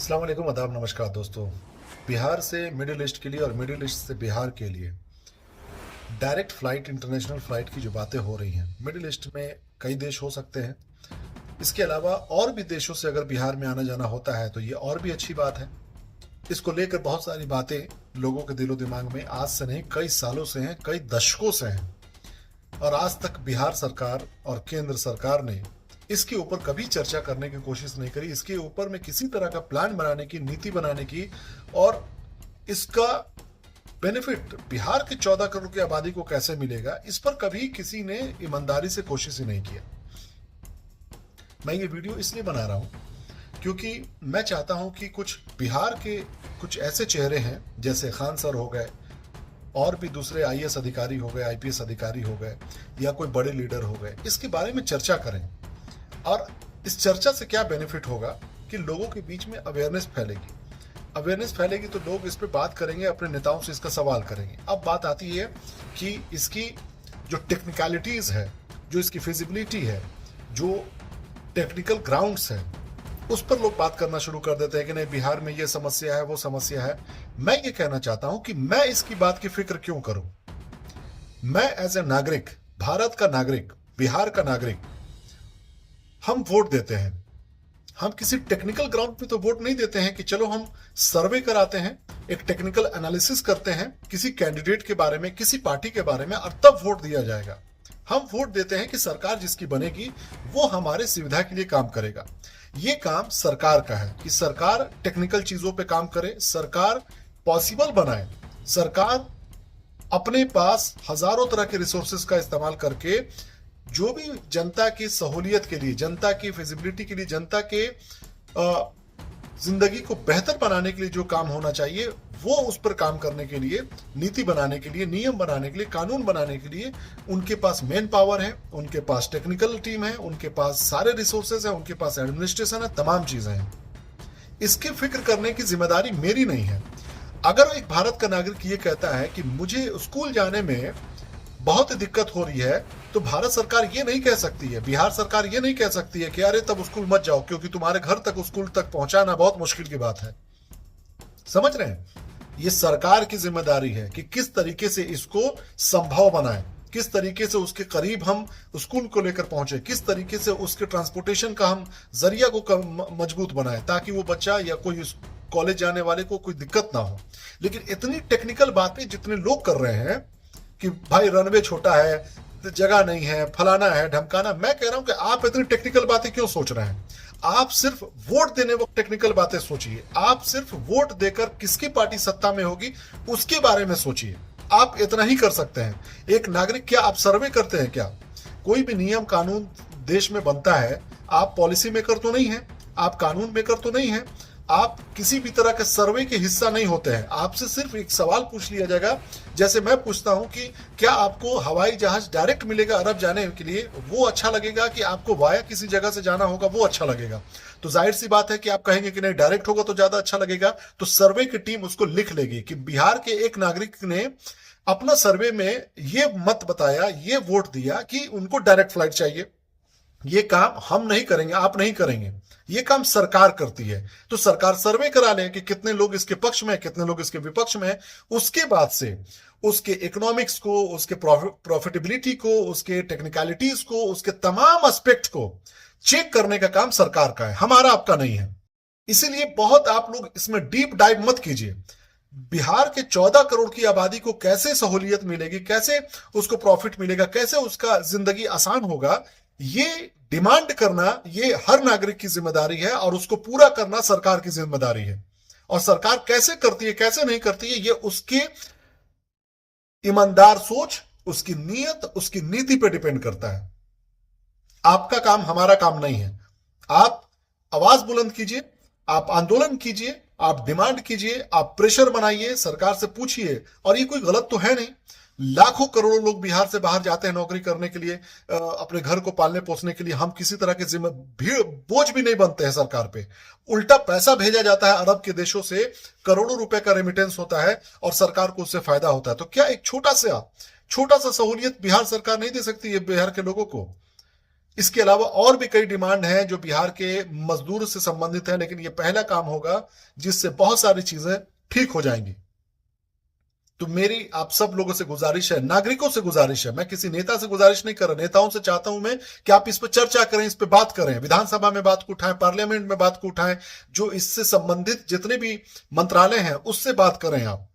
अस्सलाम वालेकुम, आदाब, नमस्कार दोस्तों। बिहार से मिडिल ईस्ट के लिए और मिडिल ईस्ट से बिहार के लिए डायरेक्ट फ़्लाइट, इंटरनेशनल फ़्लाइट की जो बातें हो रही हैं, मिडिल ईस्ट में कई देश हो सकते हैं। इसके अलावा और भी देशों से अगर बिहार में आना जाना होता है तो ये और भी अच्छी बात है। इसको लेकर बहुत सारी बातें लोगों के दिलो दिमाग में आज से नहीं, कई सालों से हैं, कई दशकों से हैं। और आज तक बिहार सरकार और केंद्र सरकार ने इसके ऊपर कभी चर्चा करने की कोशिश नहीं करी। इसके ऊपर में किसी तरह का प्लान बनाने की, नीति बनाने की और इसका बेनिफिट बिहार के 14 करोड़ की आबादी को कैसे मिलेगा, इस पर कभी किसी ने ईमानदारी से कोशिश ही नहीं किया। मैं ये वीडियो इसलिए बना रहा हूं क्योंकि मैं चाहता हूं कि कुछ बिहार के कुछ ऐसे चेहरे हैं, जैसे खान सर हो गए और भी दूसरे आईएएस अधिकारी हो गए, आईपीएस अधिकारी हो गए, या कोई बड़े लीडर हो गए, इसके बारे में चर्चा करें। और इस चर्चा से क्या बेनिफिट होगा कि लोगों के बीच में अवेयरनेस फैलेगी तो लोग इस पे बात करेंगे, अपने नेताओं से इसका सवाल करेंगे। अब बात आती है कि इसकी जो टेक्निकलिटीज है, जो इसकी फिजिबिलिटी है, जो टेक्निकल ग्राउंड्स है, उस पर लोग बात करना शुरू कर देते हैं कि नहीं, बिहार में ये समस्या है, वो समस्या है। मैं ये कहना चाहता हूं कि मैं इसकी बात की फिक्र क्यों करूं। मैं एज ए नागरिक, भारत का नागरिक, बिहार का नागरिक, हम वोट देते हैं। हम किसी टेक्निकल ग्राउंड पे तो वोट नहीं देते हैं कि चलो हम सर्वे कराते हैं, एक टेक्निकल एनालिसिस करते हैं किसी कैंडिडेट के बारे में, किसी पार्टी के बारे में, और तब वोट दिया जाएगा। हम वोट देते हैं कि सरकार जिसकी बनेगी वो हमारे सुविधा के लिए काम करेगा। ये काम सरकार का है कि सरकार टेक्निकल चीजों पे काम करे, सरकार पॉसिबल बनाए, सरकार अपने पास हजारों तरह के रिसोर्सेज का इस्तेमाल करके जो भी जनता की सहूलियत के लिए, जनता की फिजिबिलिटी के लिए, जनता के जिंदगी को बेहतर बनाने के लिए जो काम होना चाहिए वो उस पर काम करने के लिए, नीति बनाने के लिए, नियम बनाने के लिए, कानून बनाने के लिए उनके पास मैन पावर है, उनके पास टेक्निकल टीम है, उनके पास सारे रिसोर्सेज है, उनके पास एडमिनिस्ट्रेशन है, तमाम चीजें हैं। इसकी फिक्र करने की जिम्मेदारी मेरी नहीं है। अगर एक भारत का नागरिक ये कहता है कि मुझे स्कूल जाने में बहुत दिक्कत हो रही है, तो भारत सरकार ये नहीं कह सकती है, बिहार सरकार ये नहीं कह सकती है कि अरे तब स्कूल मत जाओ क्योंकि तुम्हारे घर तक स्कूल तक पहुंचाना बहुत मुश्किल की बात है। समझ रहे हैं? ये सरकार की जिम्मेदारी है कि किस तरीके से इसको संभव बनाए, किस तरीके से उसके करीब हम स्कूल को लेकर पहुंचे, किस तरीके से उसके ट्रांसपोर्टेशन का हम जरिया को मजबूत बनाए ताकि वो बच्चा या कोई कॉलेज जाने वाले को कोई दिक्कत ना हो। लेकिन इतनी टेक्निकल बातें जितने लोग कर रहे हैं कि भाई रनवे छोटा है, जगह नहीं है, फलाना है, ढमकाना, मैं कह रहा हूं कि आप इतनी टेक्निकल बातें क्यों सोच रहे हैं। आप सिर्फ वोट देने वक्त टेक्निकल बातें सोचिए। आप सिर्फ वोट देकर किसकी पार्टी सत्ता में होगी उसके बारे में सोचिए। आप इतना ही कर सकते हैं। एक नागरिक, क्या आप सर्वे करते हैं? क्या कोई भी नियम कानून देश में बनता है, आप पॉलिसी मेकर तो नहीं है, आप कानून मेकर तो नहीं है, आप किसी भी तरह के सर्वे के हिस्सा नहीं होते हैं। आपसे सिर्फ एक सवाल पूछ लिया जाएगा, जैसे मैं पूछता हूं कि क्या आपको हवाई जहाज डायरेक्ट मिलेगा अरब जाने के लिए, वो अच्छा लगेगा कि आपको वाया किसी जगह से जाना होगा, वो अच्छा लगेगा? तो जाहिर सी बात है कि आप कहेंगे कि नहीं, डायरेक्ट होगा तो ज्यादा अच्छा लगेगा। तो सर्वे की टीम उसको लिख लेगी कि बिहार के एक नागरिक ने अपना सर्वे में ये मत बताया, ये वोट दिया कि उनको डायरेक्ट फ्लाइट चाहिए। ये काम हम नहीं करेंगे, आप नहीं करेंगे, ये काम सरकार करती है। तो सरकार सर्वे करा ले कि कितने लोग इसके पक्ष में, कितने लोग इसके विपक्ष में। उसके बाद से उसके इकोनॉमिक्स को, उसके प्रॉफिटेबिलिटी को, उसके टेक्निकलिटीज को, उसके तमाम एस्पेक्ट को चेक करने का काम सरकार का है, हमारा आपका नहीं है। इसीलिए बहुत आप लोग इसमें डीप डाइव मत कीजिए। बिहार के 14 करोड़ की आबादी को कैसे सहूलियत मिलेगी, कैसे उसको प्रॉफिट मिलेगा, कैसे उसका जिंदगी आसान होगा, ये डिमांड करना ये हर नागरिक की जिम्मेदारी है और उसको पूरा करना सरकार की जिम्मेदारी है। और सरकार कैसे करती है, कैसे नहीं करती है, ये उसके ईमानदार सोच, उसकी नीयत, उसकी नीति पे डिपेंड करता है। आपका काम, हमारा काम नहीं है। आप आवाज बुलंद कीजिए, आप आंदोलन कीजिए, आप डिमांड कीजिए, आप प्रेशर बनाइए, सरकार से पूछिए। और ये कोई गलत तो है नहीं। लाखों करोड़ों लोग बिहार से बाहर जाते हैं नौकरी करने के लिए, अपने घर को पालने पोसने के लिए। हम किसी तरह के बोझ भी नहीं बनते हैं सरकार पे। उल्टा पैसा भेजा जाता है अरब के देशों से, करोड़ों रुपए का रेमिटेंस होता है और सरकार को उससे फायदा होता है। तो क्या एक छोटा सा सहूलियत बिहार सरकार नहीं दे सकती है बिहार के लोगों को? इसके अलावा और भी कई डिमांड हैं जो बिहार के मजदूर से संबंधित है, लेकिन ये पहला काम होगा जिससे बहुत सारी चीजें ठीक हो जाएंगी। तो मेरी आप सब लोगों से गुजारिश है, नागरिकों से गुजारिश है, मैं किसी नेता से गुजारिश नहीं कर रहा, नेताओं से चाहता हूं मैं कि आप इस पर चर्चा करें, इस पर बात करें, विधानसभा में बात को उठाएं, पार्लियामेंट में बात को उठाएं, जो इससे संबंधित जितने भी मंत्रालय हैं उससे बात करें आप।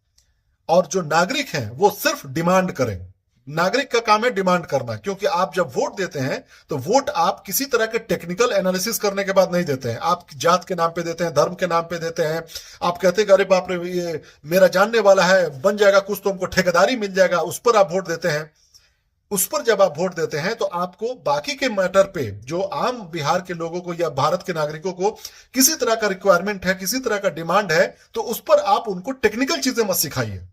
और जो नागरिक हैं वो सिर्फ डिमांड करें। नागरिक का काम है डिमांड करना, क्योंकि आप जब वोट देते हैं तो वोट आप किसी तरह के टेक्निकल एनालिसिस करने के बाद नहीं देते हैं, आप जात के नाम पे देते हैं, धर्म के नाम पे देते हैं। आप कहते हैं अरे बाप रे ये मेरा जानने वाला है, बन जाएगा कुछ तो हमको ठेकेदारी मिल जाएगा, उस पर आप वोट देते हैं। उस पर जब आप वोट देते हैं तो आपको बाकी के मैटर पे जो आम बिहार के लोगों को या भारत के नागरिकों को किसी तरह का रिक्वायरमेंट है, किसी तरह का डिमांड है, तो उस पर आप उनको टेक्निकल चीजें मत सिखाइए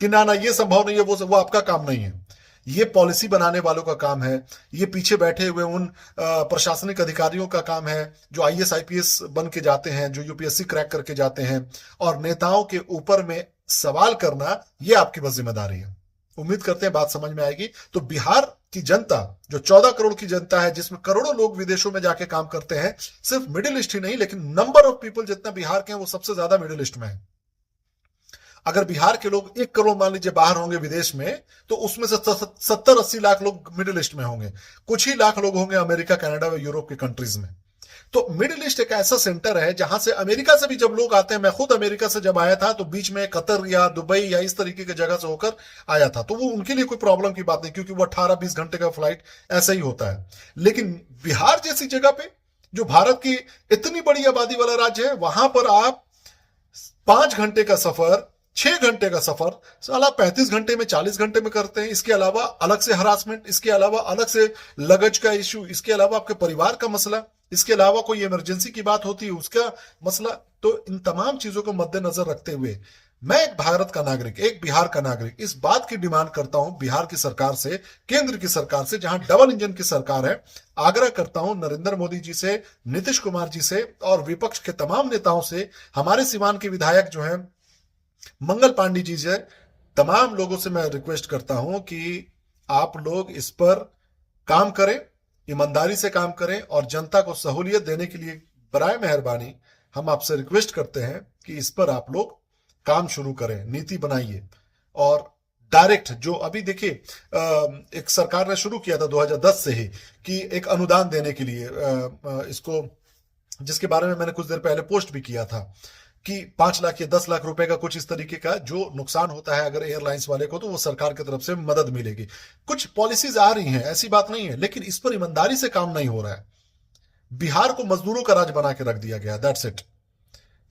कि ना ये संभव नहीं है, वो आपका काम नहीं है। ये पॉलिसी बनाने वालों का काम है, ये पीछे बैठे हुए उन प्रशासनिक अधिकारियों का काम है जो आईएएस आईपीएस बन के जाते हैं, जो यूपीएससी क्रैक करके जाते हैं। और नेताओं के ऊपर में सवाल करना ये आपकी बस जिम्मेदारी है। उम्मीद करते हैं बात समझ में आएगी। तो बिहार की जनता जो 14 करोड़ की जनता है, जिसमें करोड़ों लोग विदेशों में जाके काम करते हैं, सिर्फ मिडिल ईस्ट ही नहीं लेकिन नंबर ऑफ पीपल जितना बिहार के हैं वो सबसे ज्यादा मिडिल ईस्ट में है। अगर बिहार के लोग 1 करोड़ मान लीजिए बाहर होंगे विदेश में, तो उसमें से 70-80 लाख लोग मिडिल ईस्ट में होंगे, कुछ ही लाख लोग होंगे अमेरिका, कनाडा व यूरोप की कंट्रीज में। तो मिडिल ईस्ट एक ऐसा सेंटर है जहां से अमेरिका से भी जब लोग आते हैं, मैं खुद अमेरिका से जब आया था तो बीच में कतर या दुबई या इस तरीके की जगह से होकर आया था, तो वो उनके लिए कोई प्रॉब्लम की बात नहीं, क्योंकि वो 18-20 घंटे का फ्लाइट ऐसा ही होता है। लेकिन बिहार जैसी जगह पे जो भारत की इतनी बड़ी आबादी वाला राज्य है, वहां पर आप 5 घंटे का सफर, 6 घंटे का सफर साला 35 घंटे में, 40 घंटे में करते हैं। इसके अलावा अलग से हरासमेंट, इसके अलावा अलग से लगेज का इश्यू, इसके अलावा आपके परिवार का मसला, इसके अलावा कोई इमरजेंसी की बात होती है उसका मसला। तो इन तमाम चीजों को मद्देनजर रखते हुए मैं एक भारत का नागरिक, एक बिहार का नागरिक, इस बात की डिमांड करता हूं बिहार की सरकार से, केंद्र की सरकार से, जहां डबल इंजन की सरकार है। आग्रह करता हूं नरेंद्र मोदी जी से, नीतीश कुमार जी से और विपक्ष के तमाम नेताओं से, हमारे सीवान के विधायक जो हैं मंगल पांडे जी से, तमाम लोगों से मैं रिक्वेस्ट करता हूं कि आप लोग इस पर काम करें, ईमानदारी से काम करें और जनता को सहूलियत देने के लिए बराए मेहरबानी हम आपसे रिक्वेस्ट करते हैं कि इस पर आप लोग काम शुरू करें, नीति बनाइए। और डायरेक्ट जो अभी देखिए एक सरकार ने शुरू किया था 2010 से ही कि एक अनुदान देने के लिए इसको, जिसके बारे में मैंने कुछ देर पहले पोस्ट भी किया था कि 5 लाख या 10 लाख रुपए का कुछ इस तरीके का जो नुकसान होता है अगर एयरलाइंस वाले को, तो वो सरकार की तरफ से मदद मिलेगी। कुछ पॉलिसीज आ रही हैं, ऐसी बात नहीं है, लेकिन इस पर ईमानदारी से काम नहीं हो रहा है। बिहार को मजदूरों का राज्य बना के रख दिया गया, दैट्स इट।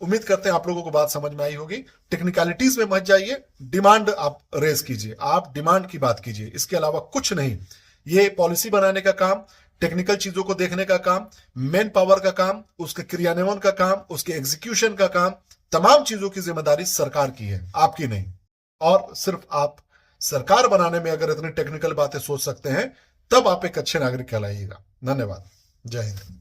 उम्मीद करते हैं आप लोगों को बात समझ में आई होगी। टेक्निकलिटीज में मत जाइए, डिमांड आप रेज कीजिए, आप डिमांड की बात कीजिए, इसके अलावा कुछ नहीं। ये पॉलिसी बनाने का काम, टेक्निकल चीजों को देखने का काम, मैन पावर का काम, उसके क्रियान्वयन का काम, उसके एग्जीक्यूशन का काम, तमाम चीजों की जिम्मेदारी सरकार की है, आपकी नहीं। और सिर्फ आप सरकार बनाने में अगर इतनी टेक्निकल बातें सोच सकते हैं, तब आप एक अच्छे नागरिक कहलाइएगा। धन्यवाद। जय हिंद।